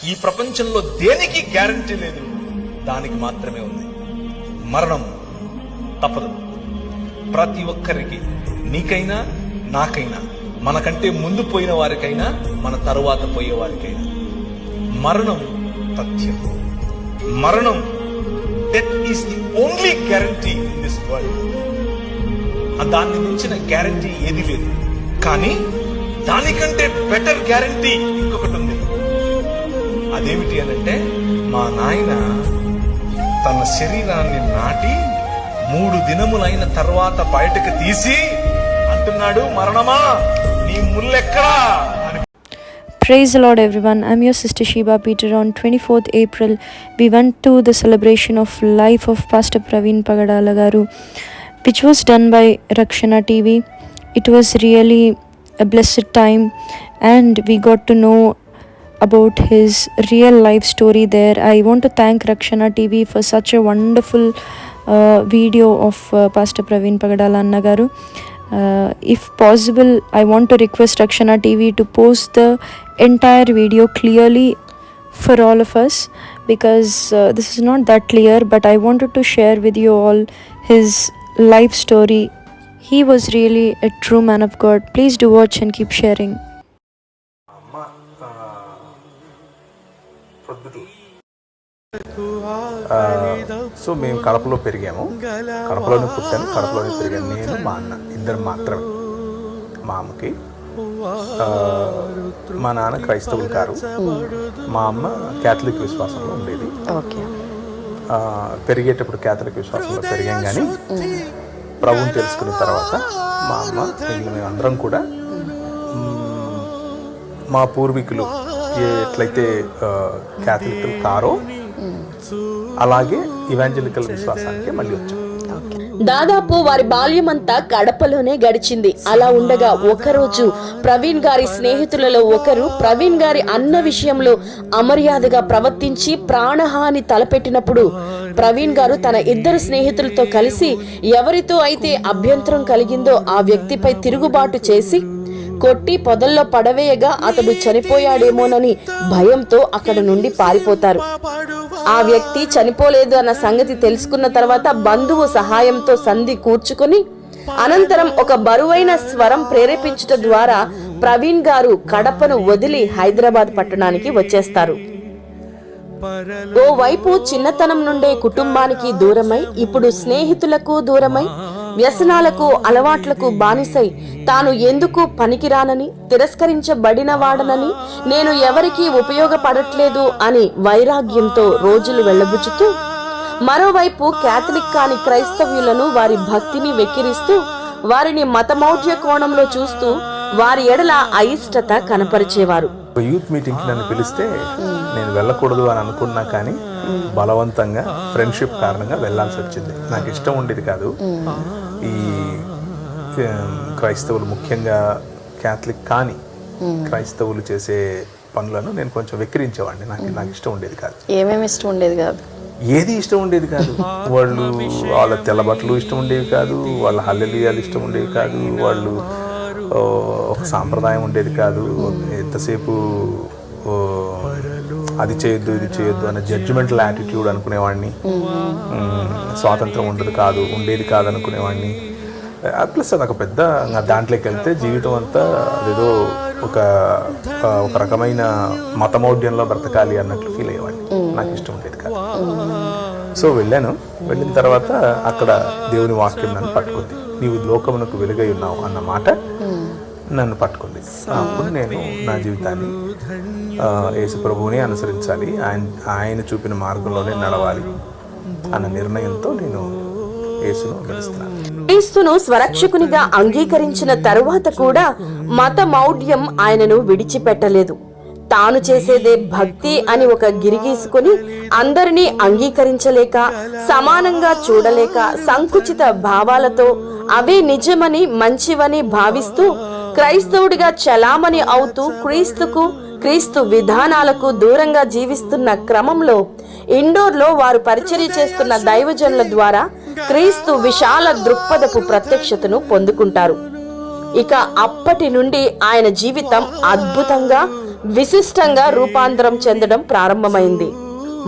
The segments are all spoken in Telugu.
ఈ ప్రపంచంలో దేనికి గ్యారంటీ లేదు, దానికి మాత్రమే ఉంది. మరణం తప్పదు. ప్రతి ఒక్కరికి, నీకైనా నాకైనా, మనకంటే ముందు పోయిన వారికైనా మన తరువాత పోయే వారికైనా మరణం తథ్యం. మరణం, death is the only guarantee in this world. దాన్ని మించిన గ్యారంటీ ఏది లేదు. కానీ దానికంటే బెటర్ గ్యారంటీ ఇంకొకటి ఉంది. అదేమిటి అనంటే, మా నాయన తన శరీరాన్ని నాటి 3 దినములైన తర్వాత బయటకు తీసి అంటున్నాడు, మరణమా నీ ముల్లెక్కడా అని. Praise the Lord everyone. I'm your sister Sheba Peter. On 24th April, we went to the celebration of life of Pastor Praveen Pagadala garu, which was done by Rakshana TV. It was really a blessed time and we got to know about his real life story there. I want to thank Rakshana TV for such a wonderful video of Pastor Praveen Pagadala Anna garu. If possible, I want to request Rakshana TV to post the entire video clearly for all of us, because this is not that clear, but I wanted to share with you all his life story. He was really a true man of God. Please do watch and keep sharing. So మేము కడపలో పెరిగాము, కడపలోనే పుట్టాను, కడపలోనే పెరిగాను. నేను మా అన్న ఇద్దరు మాత్రమే. మా అమ్మకి మా నాన్న క్రైస్తవులు కారు, మా అమ్మ క్యాథలిక్ విశ్వాసంలో ఉండేది. పెరిగేటప్పుడు క్యాథలిక్ విశ్వాసంలో పెరిగాం, కానీ ప్రభువుని తెలుసుకున్న తర్వాత మా అమ్మ మిగిలిన అందరం కూడా మా పూర్వీకులు ఎట్లయితే క్యాథలిక్ కారో అలాగే ఇవాంజలికల్ విశ్వాసానికి మళ్ళీ వచ్చాం. దాదాపు వారి బాల్యమంతా కడపలోనే గడిచింది. అలా ఉండగా ఒకరోజు ప్రవీణ్ గారి స్నేహితులలో ఒకరు ప్రవీణ్ గారి అన్న విషయంలో అమర్యాదగా ప్రవర్తించి ప్రాణహాని తలపెట్టినప్పుడు ప్రవీణ్ గారు తన ఇద్దరు స్నేహితులతో కలిసి ఎవరితో అయితే అభ్యంతరం కలిగిందో ఆ వ్యక్తిపై తిరుగుబాటు చేసి కొట్టి పొదల్లో పడవేయగా అతడు చనిపోయాడేమోనని భయంతో అక్కడ నుండి పారిపోతారు. ఆ వ్యక్తి చనిపోలేదు అన్న సంగతి తెలుసుకున్న తర్వాత బంధువు సహాయంతో సంధి కూర్చుకుని అనంతరం ఒక బరువైన స్వరం ప్రేరేపించుట ద్వారా ప్రవీణ్ గారు కడపను వదిలి హైదరాబాద్ పట్టణానికి వచ్చేస్తారు. ఓవైపు చిన్నతనం నుండే కుటుంబానికి దూరమై, ఇప్పుడు స్నేహితులకు దూరమై, వ్యసనాలకు అలవాట్లకు బానిసై, తాను ఎందుకు పనికిరానని, తిరస్కరించబడినవాడనని, నేను ఎవరికీ ఉపయోగపడట్లేదు అని వైరాగ్యంతో రోజులు వెళ్లబుచ్చుతూ, మరోవైపు క్యాథలిక్ కాని క్రైస్తవ్యులను వారి భక్తిని వెక్కిరిస్తూ, వారిని మతమౌఢ్య కోణంలో చూస్తూ వారి ఎడల అయిష్టత కనపరిచేవారు. యూత్ మీటింగ్కి నన్ను పిలిస్తే నేను వెళ్ళకూడదు అని అనుకున్నా, కానీ బలవంతంగా ఫ్రెండ్షిప్ కారణంగా వెళ్ళాల్సి వచ్చింది. నాకు ఇష్టం ఉండేది కాదు. ఈ క్రైస్తవులు, ముఖ్యంగా క్యాథలిక్ కానీ క్రైస్తవులు చేసే పనులను నేను కొంచెం వెక్కిరించేవాడిని. నాకు ఇష్టం ఉండేది కాదు. ఏమేమి ఇష్టం ఉండేది కాదు? ఏది ఇష్టం ఉండేది కాదు. వాళ్ళ తెల్ల బట్టలు ఇష్టం ఉండేవి కాదు, వాళ్ళ హల్లెలూయాలు ఇష్టం ఉండేవి కాదు, వాళ్ళు ఒక సాంప్రదాయం ఉండేది కాదు. ఎంతసేపు అది చేయొద్దు ఇది చేయొద్దు అన్న జడ్జిమెంటల్ యాటిట్యూడ్ అనుకునేవాడిని. స్వాతంత్రం ఉండేది కాదు అనుకునేవాడిని. ప్లస్ అదొక పెద్ద, దాంట్లోకి వెళ్తే జీవితం అంతా అదేదో ఒక రకమైన మతమౌఢ్యంలో బ్రతకాలి అన్నట్లు ఫీల్ అయ్యేవాడిని. నాకు ఇష్టం ఉండేది కాదు. సో వెళ్ళిన తర్వాత అక్కడ దేవుని వాక్యం నన్ను పట్టుకుంది. నీవు లోకమునకు వెలుగై ఉన్నావు అన్న మాట నన్ను పట్టుకుంది. అప్పుడు నేను నా జీవితాన్ని యేసు ప్రభువుని అనుసరించాలి, ఆయన చూపిన మార్గంలోనే నడవాలి అన్న నిర్ణయంతో నేను యేసును వెలుస్తున్నాను. క్రీస్తును స్వరక్షకునిగా అంగీకరించిన తరువాత కూడా మత మౌఢ్యం ఆయనను విడిచిపెట్టలేదు. తాను చేసేదే భక్తి అని ఒక గిరిగీసుకుని అందరినీ అంగీకరించలేక, సమానంగా చూడలేక, సంకుచిత భావాలతో అవే నిజమని మంచివని భావిస్తూ క్రైస్తవుడిగా చలామణి అవుతూ క్రీస్తు విధానాలకు దూరంగా జీవిస్తున్న క్రమంలో ఇండోర్లో వారు పరిచర్య చేస్తున్న దైవజనుల ద్వారా క్రీస్తు విశాల దృక్పథపు ప్రత్యక్షతను పొందుకుంటారు. ఇక అప్పటి నుండి ఆయన జీవితం అద్భుతంగా విశిష్టంగా రూపాంతరం చెందడం ప్రారంభమైంది.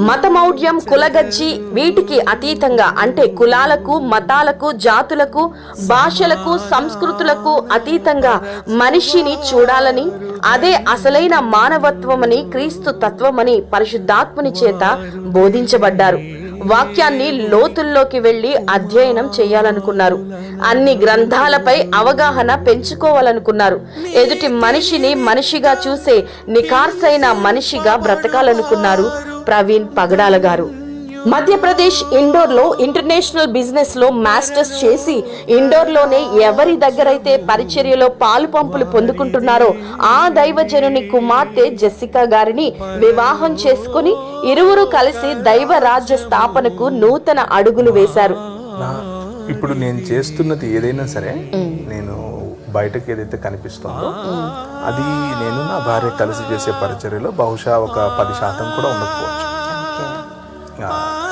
మతమౌఢ్యం, కులగజ్జి వీటికి అతీతంగా, అంటే కులాలకు, మతాలకు, జాతులకు, భాషలకు, సంస్కృతులకు అతీతంగా మనిషిని చూడాలని, అదే అసలైన మానవత్వమని, క్రీస్తు తత్వమని పరిశుద్ధాత్ముని చేత బోధించబడ్డారు. వాక్యాన్ని లోతుల్లోకి వెళ్లి అధ్యయనం చేయాలనుకున్నారు. అన్ని గ్రంథాలపై అవగాహన పెంచుకోవాలనుకున్నారు. ఎదుటి మనిషిని మనిషిగా చూసే నిఖార్సైన మనిషిగా బ్రతకాలనుకున్నారు ప్రవీణ్ పగడాల గారు. మధ్యప్రదేశ్ ఇండోర్ లో ఇంటర్నేషనల్ బిజినెస్ లో మాస్టర్స్ చేసి, ఇండోర్ లోనే ఎవరి దగ్గరైతే పరిచర్యలో పాలు పంపులు పొందుకుంటున్నారో ఆ దైవజనుని కుమార్తె జెసికా గారిని వివాహం చేసుకుని ఇరువురు కలిసి దైవ రాజ్య స్థాపనకు నూతన అడుగులు వేశారు. ఇప్పుడు నేను చేస్తున్నది ఏదైనా సరే, నేను బయటకు ఏదైతే కనిపిస్తుందో అది నేను నా భార్య కలిసి చేసే పరిచర్యలో బహుశా ఒక 10% కూడా ఉండకపోవచ్చు.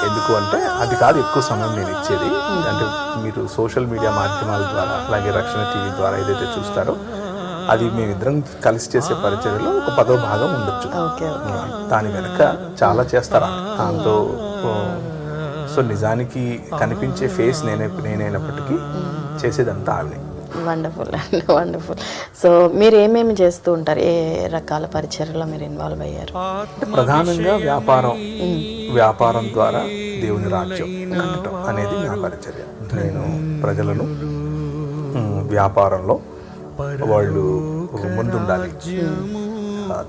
ఎందుకు అంటే అది కాదు ఎక్కువ సమయం నేను ఇచ్చేది. అంటే మీరు సోషల్ మీడియా మాధ్యమాల ద్వారా, అలాగే రక్షణ టీవీ ద్వారా ఏదైతే చూస్తారో అది మేమిద్దరం కలిసి చేసే పరిచర్యలో ఒక 10వ భాగం ఉండొచ్చు. దాని వెనక చాలా చేస్తారా దాంతో. సో నిజానికి కనిపించే ఫేస్ నేనైనప్పటికీ చేసేదంతా ఆవిడే. వండర్ఫుల్ అండి, వండర్ఫుల్. సో మీరు ఏమేమి చేస్తూ ఉంటారు? ఏ రకాల పరిచర్యలో మీరు ఇన్వాల్వ్ అయ్యారు? ప్రధానంగా వ్యాపారం ద్వారా దేవుని రాజ్యం కట్టడం అనేది నా పరిచర్య. నేను ప్రజలను వ్యాపారంలో వాళ్ళు ముందుండాలి,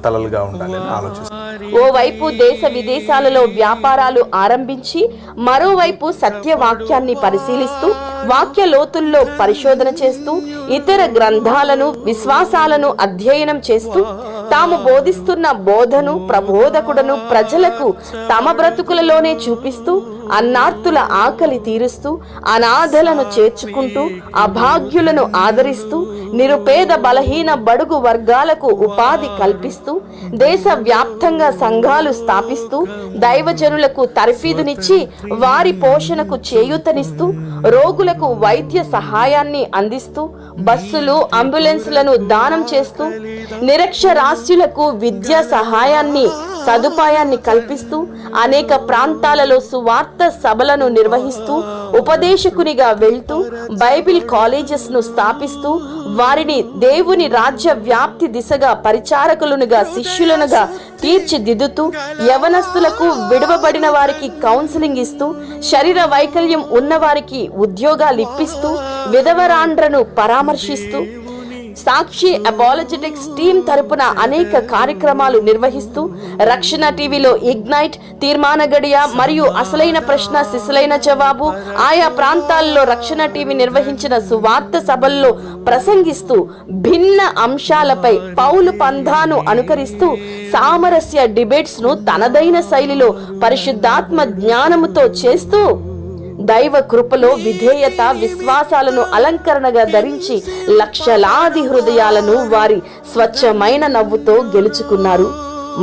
తలలుగా ఉండాలి అని ఆలోచిస్తాను. ఓవైపు దేశ విదేశాలలో వ్యాపారాలు ఆరంభించి, మరోవైపు సత్యవాక్యాన్ని పరిశీలిస్తూ, వాక్య లోతుల్లో పరిశోధన చేస్తూ, ఇతర గ్రంథాలను, విశ్వాసాలను అధ్యయనం చేస్తూ, తాము బోధిస్తున్న బోధను, ప్రబోధకుడను ప్రజలకు తమ బ్రతుకులలోనే చూపిస్తూ, అన్నార్తుల ఆకలి తీరుస్తూ, అనాథలను చేర్చుకుంటూ, అభాగ్యులను ఆదరిస్తూ, నిరుపేద బలహీన బడుగు వర్గాలకు ఉపాధి కల్పిస్తూ, దేశ వ్యాప్తంగా సంఘాలు స్థాపిస్తూ, దైవజనులకు తర్ఫీదునిచ్చి వారి పోషణకు చేయూతనిస్తూ, రోగులకు వైద్య సహాయాన్ని అందిస్తూ, బస్సులు, అంబులెన్స్లను దానం చేస్తూ, నిరక్షరాస్యులకు విద్యా సహాయాన్ని, సదుపాయాన్ని కల్పిస్తూ, అనేక ప్రాంతాలలో సువార్త సభలను నిర్వహిస్తూ, ఉపదేశకునిగా వెళ్తూ, బైబిల్ కాలేజెస్ ను స్థాపిస్తూ, వారిని దేవుని రాజ్య వ్యాప్తి దిశగా పరిచారకులుగా, శిష్యులనుగా తీర్చిదిద్దుతూ, యవనస్తులకు, విడువబడిన వారికి కౌన్సిలింగ్ ఇస్తూ, శరీర వైకల్యం ఉన్న వారికి ఉద్యోగాలు ఇప్పిస్తూ, విధవరాండ్రను పరామర్శిస్తూ, సాక్షి అపాలజెటిక్స్ టీమ్ తరపున అనేక కార్యక్రమాలు నిర్వహిస్తూ, రక్షణ టీవీలో ఇగ్నైట్, తీర్మాన గడియ మరియు అసలైన ప్రశ్న, సిసలైన జవాబు, ఆయా ప్రాంతాల్లో రక్షణ టీవీ నిర్వహించిన సువార్త సభల్లో ప్రసంగిస్తూ, భిన్న అంశాలపై పౌలు పంథాను అనుకరిస్తూ, సామరస్య డిబేట్స్ ను తనదైన శైలిలో పరిశుద్ధాత్మ జ్ఞానముతో చేస్తూ, దైవ కృపలో విధేయత, విశ్వాసాలను అలంకరణగా ధరించి లక్షలాది హృదయాలను వారి స్వచ్ఛమైన నవ్వుతో గెలుచుకున్నారు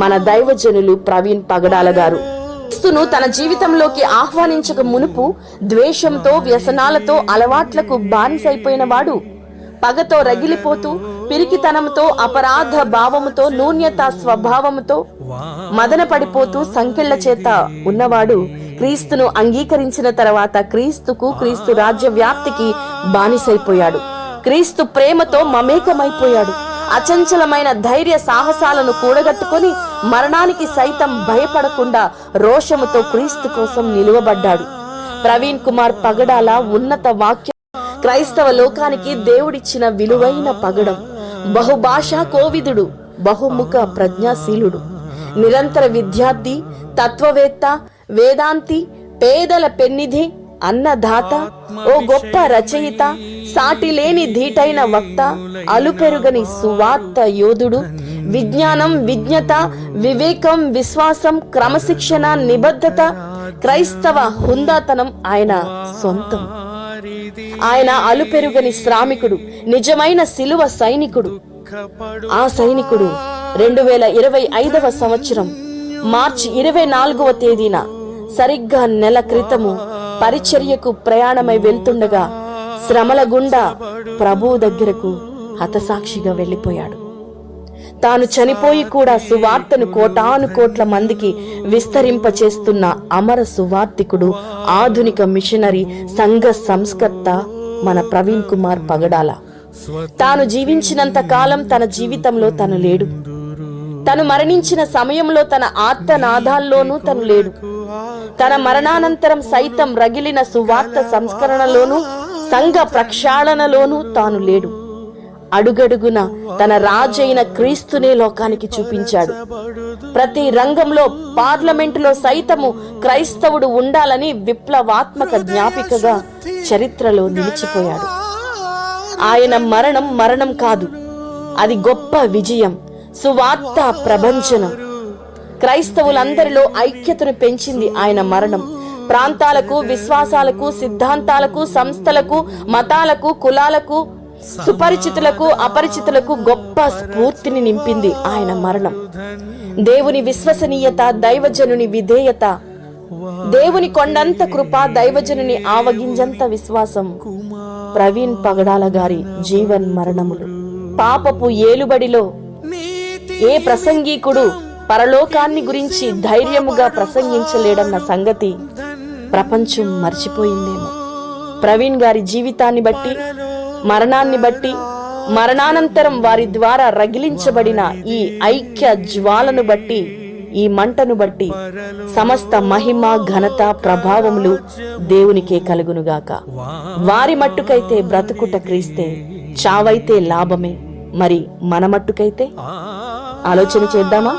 మన దైవజనులు ప్రవీణ్ పగడాల గారు. క్రీస్తును తన జీవితంలోకి ఆహ్వానించక మునుపు ద్వేషంతో, వ్యసనాలతో, అలవాట్లకు బానిసైపోయిన వాడు, పగతో రగిలిపోతూ, పిరికితనంతో, అపరాధ భావముతో, నూన్యత స్వభావముతో మదన పడిపోతూ సంకెళ్ల చేత ఉన్నవాడు క్రీస్తును అంగీకరించిన తర్వాత క్రీస్తుకు, క్రీస్తు రాజ్య వ్యాప్తికి బానిసైపోయాడు. క్రీస్తు ప్రేమతో మమేకమైపోయాడు. అచంచలమైన ధైర్య సాహసాలను కూడగట్టుకొని మరణానికి సైతం భయపడకుండా రోషముతో క్రీస్తు కోసం నిలువబడ్డాడు. ప్రవీణ్ కుమార్ పగడాల ఉన్నత వాక్యం క్రైస్తవ లోకానికి దేవుడిచ్చిన విలువైన పగడం. బహుభాషా కోవిదుడు, బహుముఖ ప్రజ్ఞాశీలుడు, నిరంతర విద్యార్థి, తత్వవేత్త, వేదాంతి, పేదల పెన్నిధి, అన్నదాత, ఓ గొప్ప రచయిత, సాటిలేని ధీటైన వక్త, అలుపెరుగని సువార్త యోధుడు, విజ్ఞానం, విజ్ఞత, వివేకం, విశ్వాసం, క్రమశిక్షణ, నిబద్ధత, క్రైస్తవ హుందాతనం ఆయన సొంతం. ఆయన అలుపెరుగని శ్రామికుడు, నిజమైన సిలువ సైనికుడు. ఆ సైనికుడు 2025వ సంవత్సరం మార్చి 24వ తేదీన సరిగ్గా నెల క్రితము పరిచర్యకు ప్రయాణమై వెళ్తుండగా శ్రమల గుండా ప్రభు దగ్గరకు హతసాక్షిగా వెళ్లిపోయాడు. తాను చనిపోయి కూడా సువార్తను కోటాను కోట్ల మందికి విస్తరింపచేస్తున్న అమర సువార్తికుడు, ఆధునిక మిషనరీ, సంఘ సంస్కర్త మన ప్రవీణ్ కుమార్ పగడాల. తాను జీవించినంత కాలం తన జీవితంలో తను లేడు. తను మరణించిన సమయంలో తన ఆర్తనాదాల్లోనూ తను లేడు. తన మరణానంతరం సైతం రగిలిన సువార్త సంస్కరణలోనూ సంఘ ప్రక్షాళనలోనూ తాను లేడు. అడుగడుగున తన రాజైన క్రీస్తునే లోకానికి చూపించాడు. ప్రతి రంగంలో, పార్లమెంటులో సైతము క్రైస్తవుడు ఉండాలని విప్లవాత్మక జ్ఞాపికగా చరిత్రలో నిలిచిపోయాడు. ఆయన మరణం కాదు, అది గొప్ప విజయం, సువార్త ప్రభంజనం. క్రైస్తవులందరిలో ఐక్యతను పెంచింది ఆయన మరణం. ప్రాంతాలకు, విశ్వాసాలకు, సిద్ధాంతాలకు, సంస్థలకు, మతాలకు, కులాలకు, సుపరిచితులకు, అపరిచితులకు గొప్ప స్ఫూర్తిని నింపింది ఆయన మరణం. దేవుని విశ్వసనీయత, దైవజనుని విధేయత, దేవుని కొండంత కృప, దైవజనుని ఆవగింజంత విశ్వాసం ప్రవీణ్ పగడాల గారి జీవన్ మరణములు. పాపపు ఏలుబడిలో ఏ ప్రసంగికుడు పరలోకాన్ని గురించి ధైర్యముగా ప్రసంగించలేడన్న సంగతి ప్రపంచం మర్చిపోయిందేమో. ప్రవీణ్ గారి జీవితాన్ని బట్టి, మరణాన్ని బట్టి, మరణానంతరం వారి ద్వారా రగిలించబడిన ఈ ఐక్య జ్వాలను బట్టి, ఈ మంటను బట్టి సమస్త మహిమ, ఘనత, ప్రభావములు దేవునికే కలుగునుగాక. వారి మట్టుకైతే బ్రతుకుట క్రీస్తే, చావైతే లాభమే. మరి మన మట్టుకైతే ఆలోచన చేద్దామా?